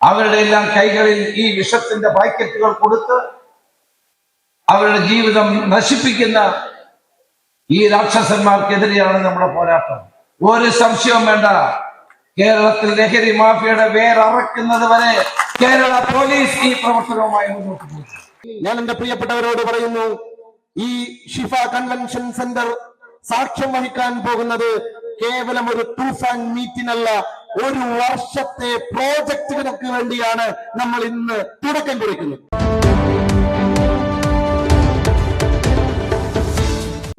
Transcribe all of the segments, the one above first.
അവരുടെ എല്ലാം കൈകളിൽ ഈ വിഷത്തിന്റെ പാക്കറ്റുകൾ കൊടുത്ത് അവരുടെ ജീവിതം നശിപ്പിക്കുന്ന ഈ രാക്ഷസന്മാർക്കെതിരെയാണ് നമ്മുടെ പോരാട്ടം. ഒരു സംശയവും വേണ്ട. കേരളത്തിൽ ലഹരി മാഫിയയുടെ വേരറക്കുന്നത് വരെ കേരള പോലീസ് ഈ പ്രവർത്തനവുമായി മുന്നോട്ട് പോകും. ഞാൻ എന്റെ പ്രിയപ്പെട്ടവരോട് പറയുന്നു, ഈ ഷിഫ കൺവെൻഷൻ സെന്റർ സാക്ഷ്യം വഹിക്കാൻ പോകുന്നത് കേവലം ഒരു തൂഫാൻ മീറ്റിനല്ല, ഒരു വർഷത്തെ പ്രോജക്റ്റുകൾക്ക് വേണ്ടിയാണ് നമ്മൾ ഇന്ന് തുടക്കം കുറിക്കുന്നത്.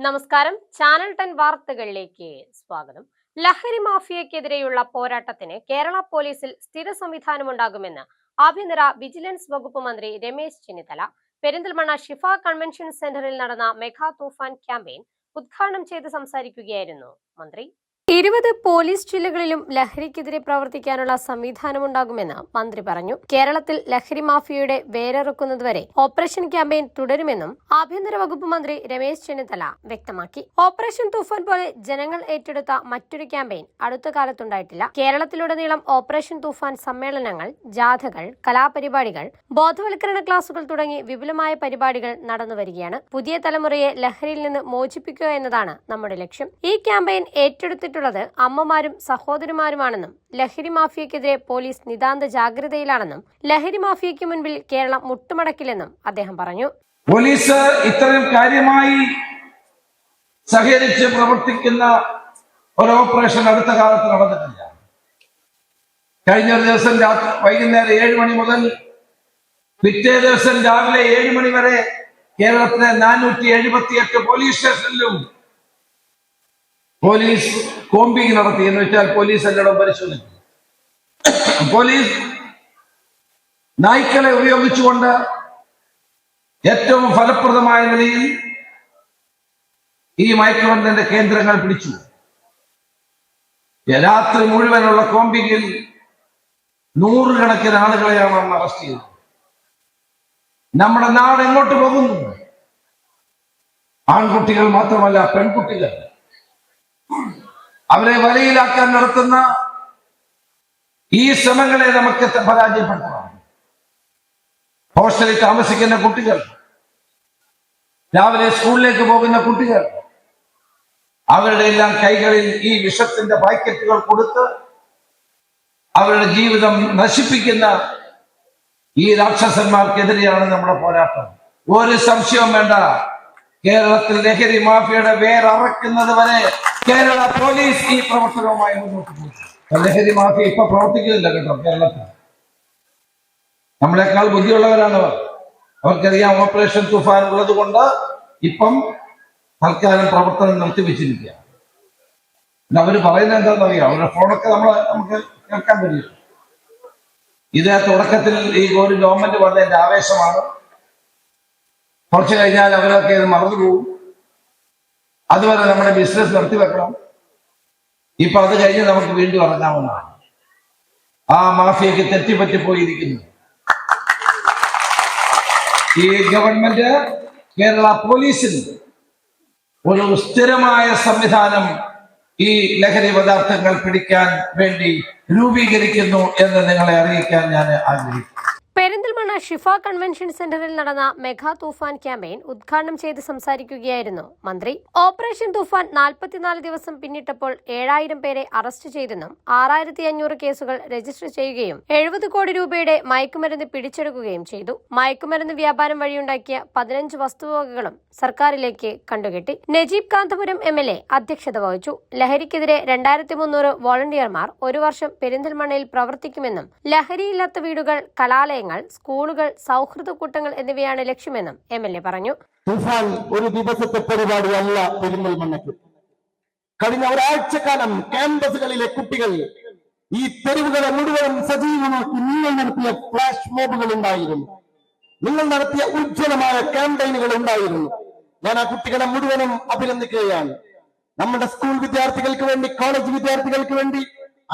നമസ്കാരം, ചാനൽ 10 വാർത്തകളിലേക്ക് സ്വാഗതം. ലഹരി മാഫിയക്കെതിരെയുള്ള പോരാട്ടത്തിന് കേരള പോലീസിൽ സ്ഥിര സംവിധാനമുണ്ടാകുമെന്ന് ആഭ്യന്തര വിജിലൻസ് വകുപ്പ് മന്ത്രി രമേശ് ചെന്നിത്തല പെരിന്തൽമണ്ണ ഷിഫ കൺവെൻഷൻ സെന്ററിൽ നടന്ന മെഗാ തൂഫാൻ ക്യാമ്പയിൻ ഉദ്ഘാടനം ചെയ്ത് സംസാരിക്കുകയായിരുന്നു മന്ത്രി. 20 പോലീസ് ജില്ലകളിലും ലഹരിക്കെതിരെ പ്രവർത്തിക്കാനുള്ള സംവിധാനമുണ്ടാകുമെന്ന് മന്ത്രി പറഞ്ഞു. കേരളത്തിൽ ലഹരി മാഫിയയുടെ വേരറുക്കുന്നതുവരെ ഓപ്പറേഷൻ ക്യാമ്പയിൻ തുടരുമെന്നും ആഭ്യന്തര വകുപ്പ് മന്ത്രി രമേശ് ചെന്നിത്തല വ്യക്തമാക്കി. ഓപ്പറേഷൻ തൂഫാൻ പോലെ ജനങ്ങൾ ഏറ്റെടുത്ത മറ്റൊരു ക്യാമ്പയിൻ അടുത്ത കാലത്തുണ്ടായിട്ടില്ല. കേരളത്തിലുടനീളം ഓപ്പറേഷൻ തൂഫാൻ സമ്മേളനങ്ങൾ, ജാഥകൾ, കലാപരിപാടികൾ, ബോധവൽക്കരണ ക്ലാസുകൾ തുടങ്ങി വിപുലമായ പരിപാടികൾ നടന്നുവരികയാണ്. പുതിയ തലമുറയെ ലഹരിയിൽ നിന്ന് മോചിപ്പിക്കുക എന്നതാണ് നമ്മുടെ ലക്ഷ്യം. ഈ ക്യാമ്പയിൻ ഏറ്റെടുത്തിട്ടുള്ളത് അമ്മമാരും സഹോദരിമാരുമാണെന്നും ലഹരി മാഫിയക്കെതിരെ പോലീസ് നിതാന്ത ജാഗ്രതയിലാണെന്നും ലഹരി മാഫിയയ്ക്ക് മുൻപിൽ കേരളം മുട്ടുമടക്കില്ലെന്നും അദ്ദേഹം പറഞ്ഞു. പോലീസ് ഇത്രയും കാര്യമായി സഹകരിച്ച് പ്രവർത്തിക്കുന്ന ഒരു ഓപ്പറേഷൻ അടുത്ത കാലത്ത് നടന്നിട്ടില്ല. കഴിഞ്ഞ ഒരു ദിവസം വൈകുന്നേരം 7 മണി മുതൽ പിറ്റേ ദിവസം രാവിലെ 7 മണി വരെ കേരളത്തിലെ 478 പോലീസ് സ്റ്റേഷനിലും പോലീസ് കോമ്പിങ് നടത്തി. എന്ന് വെച്ചാൽ പോലീസ് എല്ലായിടവും പരിശോധിച്ചു. പോലീസ് നായ്ക്കളെ ഉപയോഗിച്ചുകൊണ്ട് ഏറ്റവും ഫലപ്രദമായ നിലയിൽ ഈ മയക്കുമരുന്നിന്റെ കേന്ദ്രങ്ങൾ പിടിച്ചു. രാത്രി മുഴുവനുള്ള കോമ്പിങ്ങിൽ 100 കണക്കിന് ആളുകളെയാണ് അന്ന് അറസ്റ്റ് ചെയ്തത്. നമ്മുടെ നാട് എങ്ങോട്ട് പോകുന്നു? ആൺകുട്ടികൾ മാത്രമല്ല, പെൺകുട്ടികൾ അവരെ വലയിലാക്കാൻ നടത്തുന്ന ഈ ശ്രമങ്ങളെ നമുക്ക് പരാജയപ്പെടുത്തണം. ഹോസ്റ്റലിൽ താമസിക്കുന്ന കുട്ടികൾ, രാവിലെ സ്കൂളിലേക്ക് പോകുന്ന കുട്ടികൾ, അവരുടെ എല്ലാം കൈകളിൽ ഈ വിഷത്തിന്റെ പാക്കറ്റുകൾ കൊടുത്ത് അവരുടെ ജീവിതം നശിപ്പിക്കുന്ന ഈ രാക്ഷസന്മാർക്കെതിരെയാണ് നമ്മുടെ പോരാട്ടം. ഒരു സംശയവും വേണ്ട. കേരളത്തിൽ ലഹരി മാഫിയയുടെ വേരറക്കുന്നത് വരെ കേരള പോലീസ് ഈ പ്രവർത്തനവുമായി മുന്നോട്ട് പോകും. ലഹരി മാഫിയ ഇപ്പൊ പ്രവർത്തിക്കുന്നില്ല കേട്ടോ. കേരളത്തിൽ നമ്മളെക്കാൾ ബുദ്ധിയുള്ളവരാണ് അവർ. അവർക്കറിയാം ഓപ്പറേഷൻ തുഫാൻ ഉള്ളത് കൊണ്ട് ഇപ്പം തൽക്കാലം പ്രവർത്തനം നിർത്തിവെച്ചിരിക്കുക. അവര് പറയുന്നത് എന്താണെന്നറിയാം. അവരുടെ ഫോണൊക്കെ നമുക്ക് കേൾക്കാൻ പറ്റില്ല. ഇത് തുടക്കത്തിൽ ഈ ഒരു ഗവൺമെന്റ് വന്നതിന്റെ ആവേശമാണ്. കുറച്ചു കഴിഞ്ഞാൽ അവരൊക്കെ ഇത് മറന്നുപോകും. അതുവരെ നമ്മുടെ ബിസിനസ് നിർത്തിവെക്കണം. ഇപ്പൊ അത് കഴിഞ്ഞ് നമുക്ക് വീണ്ടും ഇറങ്ങാവുന്നതാണ്. ആ മാഫിയക്ക് തെറ്റിപ്പറ്റിപ്പോയിരിക്കുന്നു. ഈ ഗവൺമെന്റ് കേരള പോലീസിൽ ഒരു സ്ഥിരമായ സംവിധാനം ഈ ലഹരി പദാർത്ഥങ്ങൾ പിടിക്കാൻ വേണ്ടി രൂപീകരിക്കുന്നു എന്ന് നിങ്ങളെ അറിയിക്കാൻ ഞാൻ ആഗ്രഹിക്കുന്നു. പെരിന്തൽമണ്ണ ഷിഫ കൺവെൻഷൻ സെന്ററിൽ നടന്ന മെഗാ തൂഫാൻ ക്യാമ്പയിൻ ഉദ്ഘാടനം ചെയ്ത് സംസാരിക്കുകയായിരുന്നു മന്ത്രി. ഓപ്പറേഷൻ തൂഫാൻ 44 ദിവസം പിന്നിട്ടപ്പോൾ 7000 പേരെ അറസ്റ്റ് ചെയ്തെന്നും 6500 കേസുകൾ രജിസ്റ്റർ ചെയ്യുകയും 70 കോടി രൂപയുടെ മയക്കുമരുന്ന് പിടിച്ചെടുക്കുകയും ചെയ്തു. മയക്കുമരുന്ന് വ്യാപാരം വഴിയുണ്ടാക്കിയ 15 വസ്തുവകകളും സർക്കാരിലേക്ക് കണ്ടുകെട്ടി. നജീബ് കാന്തപുരം MLA അധ്യക്ഷത വഹിച്ചു. ലഹരിക്കെതിരെ 2300 വോളണ്ടിയർമാർ ഒരു വർഷം പെരിന്തൽമണ്ണയിൽ പ്രവർത്തിക്കുമെന്നും ലഹരിയില്ലാത്ത വീടുകൾ, കലാലയങ്ങൾ, സ്കൂളുകൾ, സൗഹൃദ കൂട്ടങ്ങൾ എന്നിവയാണ് ലക്ഷ്യമെന്നും MLA പറഞ്ഞു. തുഫാൻ ഒരു ദിവസത്തെ പരിപാടിയല്ല പെരിന്തൽമണ്ണയ്ക്ക്. കഴിഞ്ഞ ഒരാഴ്ചക്കാലം ക്യാമ്പസുകളിലെ കുട്ടികൾ ഈ തെരുവുകളെ മുഴുവൻ സജീവമാക്കി നിങ്ങൾ നടത്തിയ ഫ്ലാഷ് മോബുകൾ ഉണ്ടായിരുന്നു. നിങ്ങൾ നടത്തിയ ഉജ്ജ്വലമായ ക്യാമ്പയിനുകൾ ഉണ്ടായിരുന്നു. ഞാൻ ആ കുട്ടികളെ മുഴുവനും അഭിനന്ദിക്കുകയാണ്. നമ്മുടെ സ്കൂൾ വിദ്യാർത്ഥികൾക്ക് വേണ്ടി, കോളേജ് വിദ്യാർത്ഥികൾക്ക് വേണ്ടി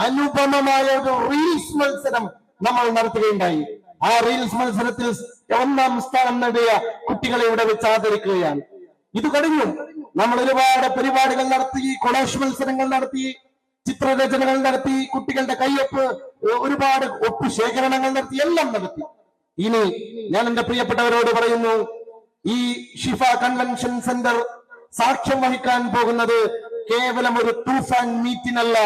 അനുപമമായ ഒരു റീൽസ് മത്സരം നമ്മൾ നടത്തുകയുണ്ടായി. ആ റീൽസ് മത്സരത്തിൽ 1ാം സ്ഥാനം നേടിയ കുട്ടികളെ ഇവിടെ വെച്ച് ആദരിക്കുകയാണ്. ഇത് കഴിഞ്ഞു നമ്മൾ ഒരുപാട് പരിപാടികൾ നടത്തി, കൊളേജ് മത്സരങ്ങൾ നടത്തി, ചിത്രരചനകൾ നടത്തി, കുട്ടികളുടെ കയ്യൊപ്പ്, ഒരുപാട് ഒപ്പ് ശേഖരണങ്ങൾ നടത്തി, എല്ലാം നടത്തി. ഇനി ഞാൻ എന്റെ പ്രിയപ്പെട്ടവരോട് പറയുന്നു, ഈ ഷിഫ കൺവെൻഷൻ സെന്റർ സാക്ഷ്യം വഹിക്കാൻ പോകുന്നത് കേവലം ഒരു തൂഫാൻ മീറ്റിനല്ല,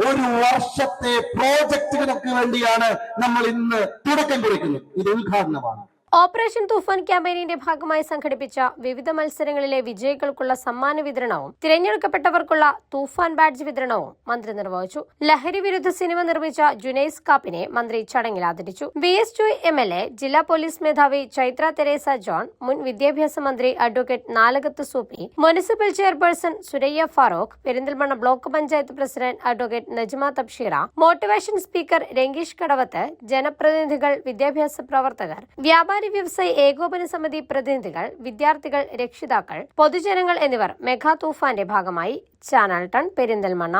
ഒരു വർഷത്തെ പ്രോജക്റ്റുകൾക്ക് വേണ്ടിയാണ് നമ്മൾ ഇന്ന് തുടക്കം കുറിക്കുന്നത്. ഇത് ഉദ്ഘാടനമാണ്. ഓപ്പറേഷൻ തൂഫാൻ ക്യാമ്പയിനിന്റെ ഭാഗമായി സംഘടിപ്പിച്ച വിവിധ മത്സരങ്ങളിലെ വിജയികൾക്കുള്ള സമ്മാന വിതരണവും തിരഞ്ഞെടുക്കപ്പെട്ടവർക്കുള്ള തൂഫാൻ ബാഡ്ജ് വിതരണവും മന്ത്രി നിർവഹിച്ചു. ലഹരി വിരുദ്ധ സിനിമ നിർമ്മിച്ച ജുനൈസ് കാപ്പിനെ മന്ത്രി ചടങ്ങിൽ ആദരിച്ചു. BS2 MLA, ജില്ലാ പോലീസ് മേധാവി ചൈത്ര തെരേസ ജോൺ, മുൻ വിദ്യാഭ്യാസ മന്ത്രി advocate Nalakath Soopy, municipal chairperson Suraiya Farooq, Perinthalmanna block panchayat president advocate Najma Thabsheera, motivation speaker Rangeesh Kadavath, ജനപ്രതിനിധികൾ, വിദ്യാഭ്യാസ പ്രവർത്തകർ, വ്യാപാരി വ്യവസായ ഏകോപന സമിതി പ്രതിനിധികൾ, വിദ്യാർത്ഥികൾ, രക്ഷിതാക്കൾ, പൊതുജനങ്ങൾ എന്നിവർ മെഗാ തൂഫാന്റെ ഭാഗമായി. ചാനൽ 10 പെരിന്തൽമണ്ണ.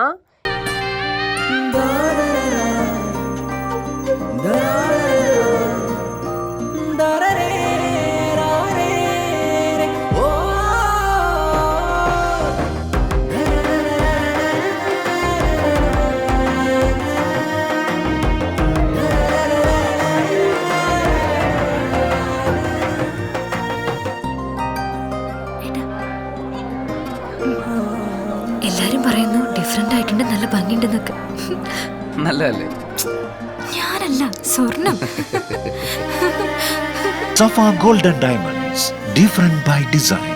എല്ലാരും പറയുന്നു ഡിഫറെന്റ് ആയിട്ടുണ്ട്, നല്ല ഭംഗിയുണ്ടെന്നൊക്കെ. നല്ലതല്ലേ? ഞാനല്ല, സ്വർണം. Safa Gold and Diamonds, different by design.